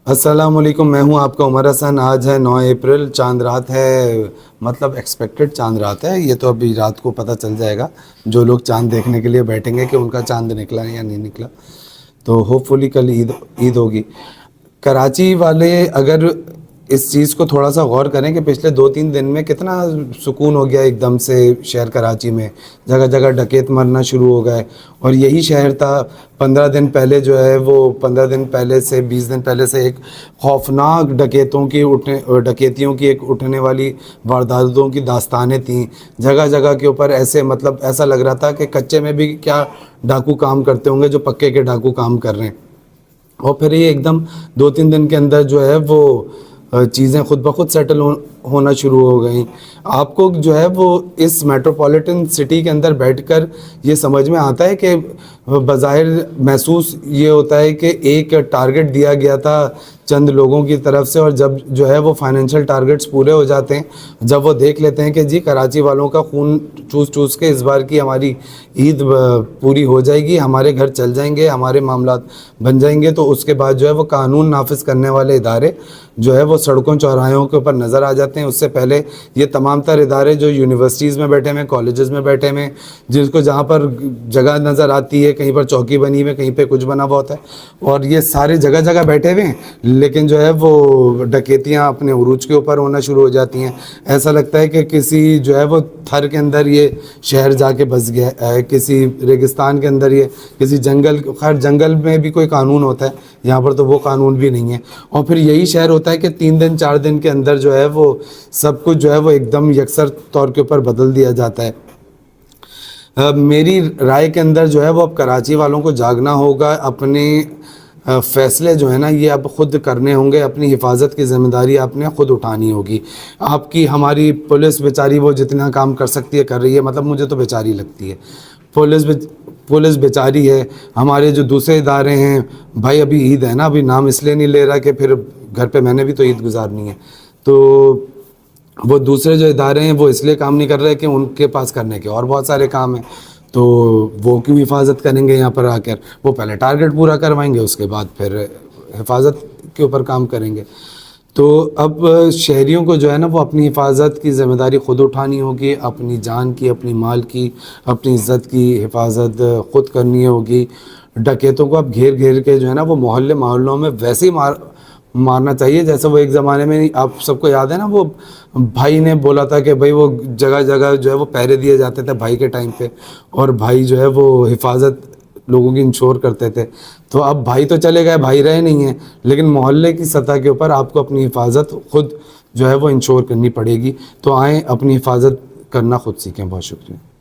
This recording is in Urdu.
السلام علیکم، میں ہوں آپ کا عمر حسن۔ آج ہے 9 اپریل، چاند رات ہے، مطلب ایکسپیکٹڈ چاند رات ہے۔ یہ تو ابھی رات کو پتہ چل جائے گا جو لوگ چاند دیکھنے کے لیے بیٹھیں گے کہ ان کا چاند نکلا یا نہیں نکلا۔ تو ہوپ فلی کل عید ہوگی۔ کراچی والے اگر اس چیز کو تھوڑا سا غور کریں کہ پچھلے 2-3 دن میں کتنا سکون ہو گیا ایک دم سے شہر کراچی میں، جگہ جگہ ڈکیت مرنا شروع ہو گئے، اور یہی شہر تھا 15 دن پہلے جو ہے وہ 15 دن پہلے سے 20 دن پہلے سے ایک خوفناک ڈکیتیوں کی ایک اٹھنے والی وارداتوں کی داستانیں تھیں جگہ جگہ کے اوپر۔ ایسے مطلب ایسا لگ رہا تھا کہ کچے میں بھی کیا ڈاکو کام کرتے ہوں گے جو پکے کے ڈاکو کام کر رہے ہیں۔ اور پھر یہ ایک دم 2-3 دن کے اندر جو ہے وہ چیزیں خود بخود سیٹل ہونا شروع ہو گئیں۔ آپ کو جو ہے وہ اس میٹروپولیٹن سٹی کے اندر بیٹھ کر یہ سمجھ میں آتا ہے کہ بظاہر محسوس یہ ہوتا ہے کہ ایک ٹارگٹ دیا گیا تھا چند لوگوں کی طرف سے، اور جب جو ہے وہ فائنینشیل ٹارگٹس پورے ہو جاتے ہیں، جب وہ دیکھ لیتے ہیں کہ جی کراچی والوں کا خون چوس چوس کے اس بار کی ہماری عید پوری ہو جائے گی، ہمارے گھر چل جائیں گے، ہمارے معاملات بن جائیں گے، تو اس کے بعد جو ہے وہ قانون نافذ کرنے والے ادارے جو ہے وہ سڑکوں چوراہوں کے اوپر نظر آ جاتے ہیں۔ اس سے پہلے یہ تمام تر ادارے جو یونیورسٹیز میں بیٹھے ہوئے، کالجز میں بیٹھے ہوئے، جس کو جہاں پر جگہ نظر آتی ہے، کہیں پر چوکی بنی ہوئی ہے، کہیں پہ کچھ بنا ہوا ہوتا ہے، اور یہ سارے جگہ جگہ بیٹھے ہوئے ہیں، لیکن جو ہے وہ ڈکیتیاں اپنے عروج کے اوپر ہونا شروع ہو جاتی ہیں۔ ایسا لگتا ہے کہ کسی جو ہے وہ تھر کے اندر یہ شہر جا کے بس گیا ہے، کسی ریگستان کے اندر، یہ کسی جنگل، خیر جنگل میں بھی کوئی قانون ہوتا ہے، یہاں پر تو وہ قانون بھی نہیں ہے۔ اور پھر یہی شہر ہوتا ہے کہ 3 دن 4 دن کے اندر جو ہے وہ سب کچھ جو ہے وہ ایک دم یکسر طور کے اوپر بدل دیا جاتا ہے۔ میری رائے کے اندر جو ہے وہ اب کراچی والوں کو جاگنا ہوگا، اپنے فیصلے جو ہیں نا یہ اب خود کرنے ہوں گے، اپنی حفاظت کی ذمہ داری آپ نے خود اٹھانی ہوگی۔ آپ کی ہماری پولیس بیچاری وہ جتنا کام کر سکتی ہے کر رہی ہے، مطلب مجھے تو بیچاری لگتی ہے پولیس بیچاری ہے۔ ہمارے جو دوسرے ادارے ہیں، بھائی ابھی عید ہے نا، ابھی نام اس لیے نہیں لے رہا کہ پھر گھر پہ میں نے بھی تو عید گزارنی ہے، تو وہ دوسرے جو ادارے ہیں وہ اس لیے کام نہیں کر رہے کہ ان کے پاس کرنے کے اور بہت سارے کام ہیں، تو وہ کیوں حفاظت کریں گے یہاں پر آ کر؟ وہ پہلے ٹارگٹ پورا کروائیں گے، اس کے بعد پھر حفاظت کے اوپر کام کریں گے۔ تو اب شہریوں کو جو ہے نا وہ اپنی حفاظت کی ذمہ داری خود اٹھانی ہوگی، اپنی جان کی، اپنی مال کی، اپنی عزت کی حفاظت خود کرنی ہوگی۔ ڈکیتوں کو اب گھیر گھیر کے جو ہے نا وہ محلوں میں ویسے ہی مارنا چاہیے جیسے وہ ایک زمانے میں، آپ سب کو یاد ہے نا، وہ بھائی نے بولا تھا کہ بھائی وہ جگہ جگہ جو ہے وہ پہرے دیے جاتے تھے بھائی کے ٹائم پہ، اور بھائی جو ہے وہ حفاظت لوگوں کی انشور کرتے تھے۔ تو اب بھائی تو چلے گئے، بھائی رہے نہیں ہیں، لیکن محلے کی سطح کے اوپر آپ کو اپنی حفاظت خود جو ہے وہ انشور کرنی پڑے گی۔ تو آئیں اپنی حفاظت کرنا خود سیکھیں۔ بہت شکریہ۔